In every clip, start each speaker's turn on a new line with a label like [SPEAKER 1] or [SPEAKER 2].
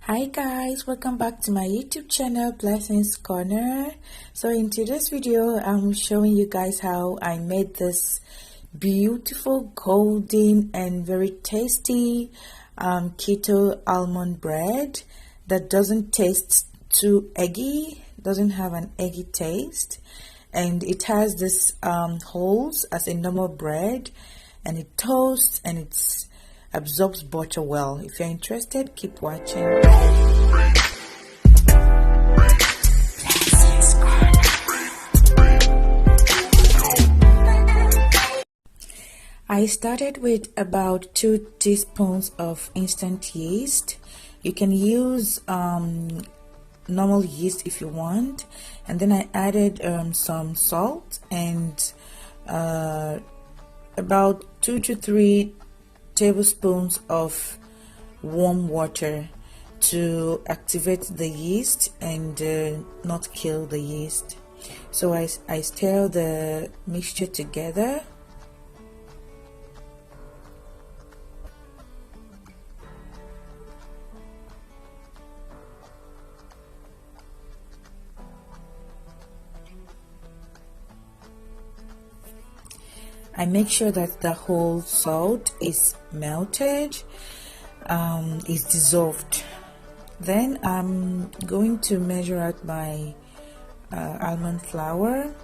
[SPEAKER 1] Hi guys, welcome back to my YouTube channel Blessings Corner. So in today's video I'm showing you guys how I made this beautiful golden and very tasty keto almond bread that doesn't taste too eggy, doesn't have an eggy taste, and it has this holes as a normal bread, and it toasts and it's absorbs butter well. If you're interested, keep watching. I started with about 2 teaspoons of instant yeast. You can use normal yeast if you want, and then I added some salt and about 2 to 3 tablespoons of warm water to activate the yeast and not kill the yeast. So I stir the mixture together. I make sure that the whole salt is melted, is dissolved. Then I'm going to measure out my almond flour.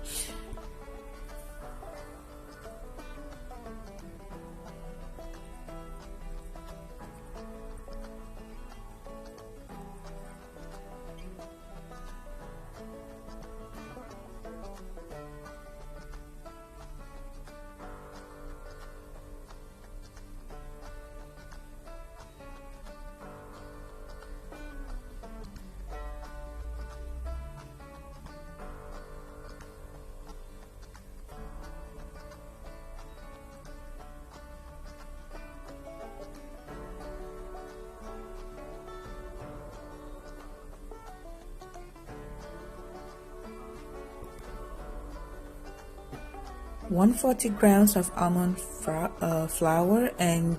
[SPEAKER 1] One 140 grams of almond flour and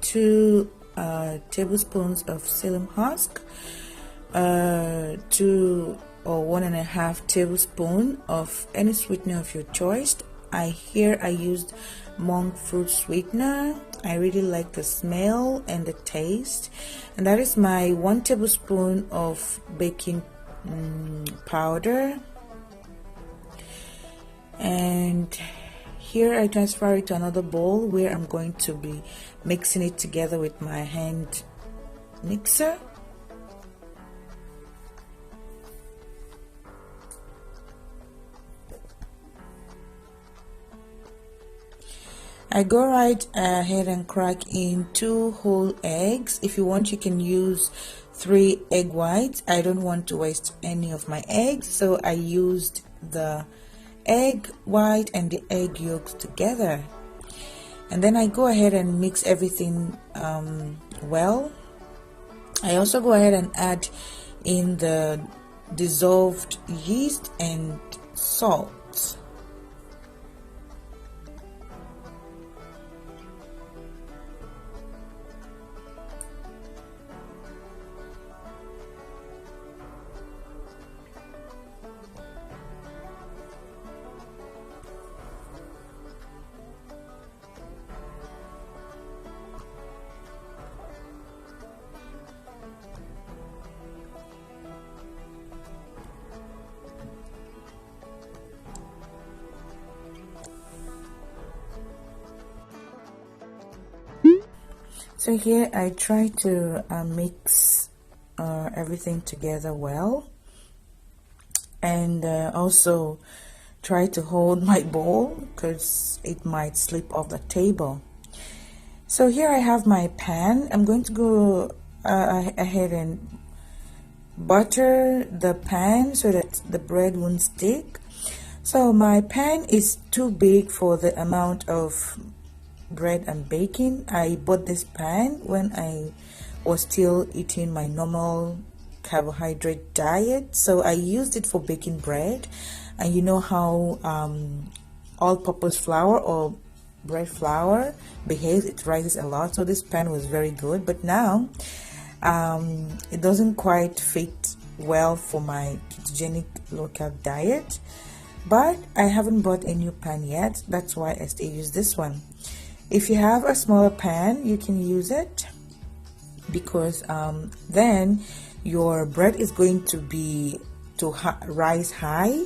[SPEAKER 1] 2 tablespoons of psyllium husk, 2 or 1.5 tablespoon of any sweetener of your choice. I used monk fruit sweetener. I really like the smell and the taste, and that is my 1 tablespoon of baking powder. And here I transfer it to another bowl where I'm going to be mixing it together with my hand mixer. I go right ahead and crack in 2 whole eggs. If you want, you can use 3 egg whites. I don't want to waste any of my eggs, so I used the egg white and the egg yolks together, and then I go ahead and mix everything well. I also go ahead and add in the dissolved yeast and salt. So here I try to mix everything together well, and also try to hold my bowl because it might slip off the table. So here I have my pan. I'm going to go ahead and butter the pan so that the bread won't stick. So my pan is too big for the amount of bread and baking. I bought this pan when I was still eating my normal carbohydrate diet, so I used it for baking bread. And you know how all-purpose flour or bread flour behaves, it rises a lot, so this pan was very good. But now It doesn't quite fit well for my ketogenic low carb diet, but I haven't bought a new pan yet. That's why I still use this one. If you have a smaller pan, you can use it, because then your bread is going to rise high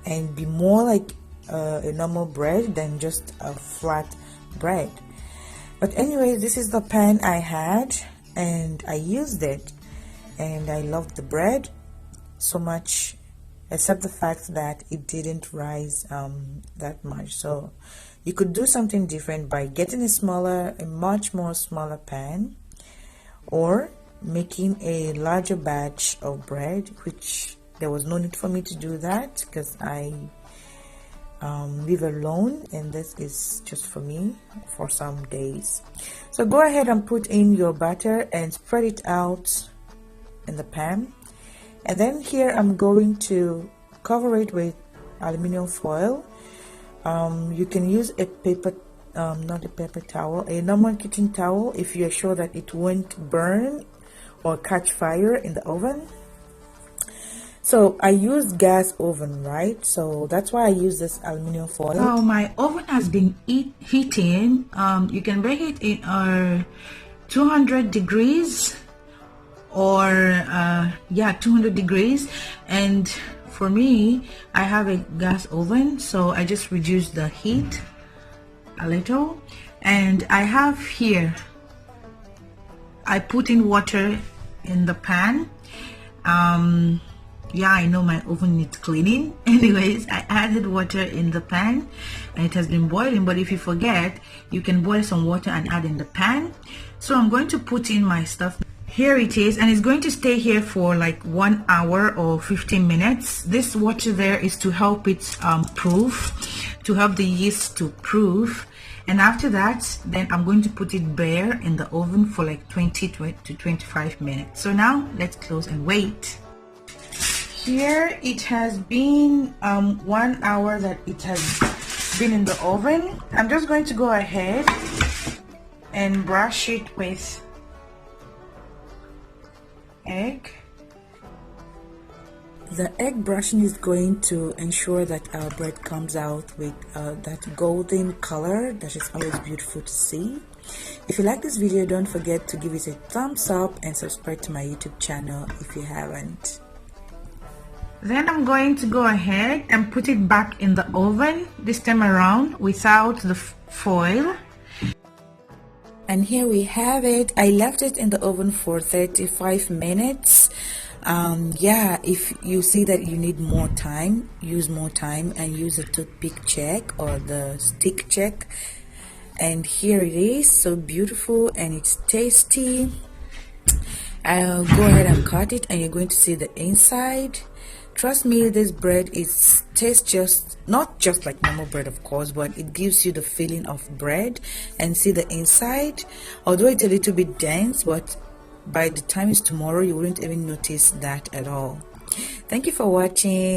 [SPEAKER 1] and be more like a normal bread than just a flat bread. But anyways, this is the pan I had and I used it, and I loved the bread so much, except the fact that it didn't rise that much. So you could do something different by getting a much more smaller pan, or making a larger batch of bread, which there was no need for me to do that because I live alone and this is just for me for some days. So go ahead and put in your butter and spread it out in the pan, and then here I'm going to cover it with aluminum foil. You can use a paper not a paper towel, a normal kitchen towel, if you're sure that it won't burn or catch fire in the oven. So I use gas oven, right? So that's why I use this aluminum foil.
[SPEAKER 2] So my oven has been heating. You can bake it in 200 degrees or 200 degrees. And for me, I have a gas oven, so I just reduce the heat a little. And I have here, I put in water in the pan. Yeah, I know my oven needs cleaning. Anyways, I added water in the pan and it has been boiling, but if you forget, you can boil some water and add in the pan. So I'm going to put in my stuff. Here it is, and it's going to stay here for like 1 hour or 15 minutes. This water there is to help it proof, to help the yeast to proof. And after that, then I'm going to put it bare in the oven for like 20 to 25 minutes. So now let's close and wait. Here it has been 1 hour that it has been in the oven. I'm just going to go ahead and brush it with egg.
[SPEAKER 1] The egg brushing is going to ensure that our bread comes out with that golden color that is always beautiful to see. If you like this video, don't forget to give it a thumbs up and subscribe to my YouTube channel if you haven't.
[SPEAKER 2] Then I'm going to go ahead and put it back in the oven, this time around without the foil.
[SPEAKER 1] And here we have it. I left it in the oven for 35 minutes. Yeah, if you see that you need more time, use more time and use a toothpick check or the stick check. And here it is, so beautiful and it's tasty. I'll go ahead and cut it and you're going to see the inside. Trust me, this bread tastes just not just like normal bread, of course, but it gives you the feeling of bread. And see the inside, although it's a little bit dense, but by the time it's tomorrow, you wouldn't even notice that at all. Thank you for watching.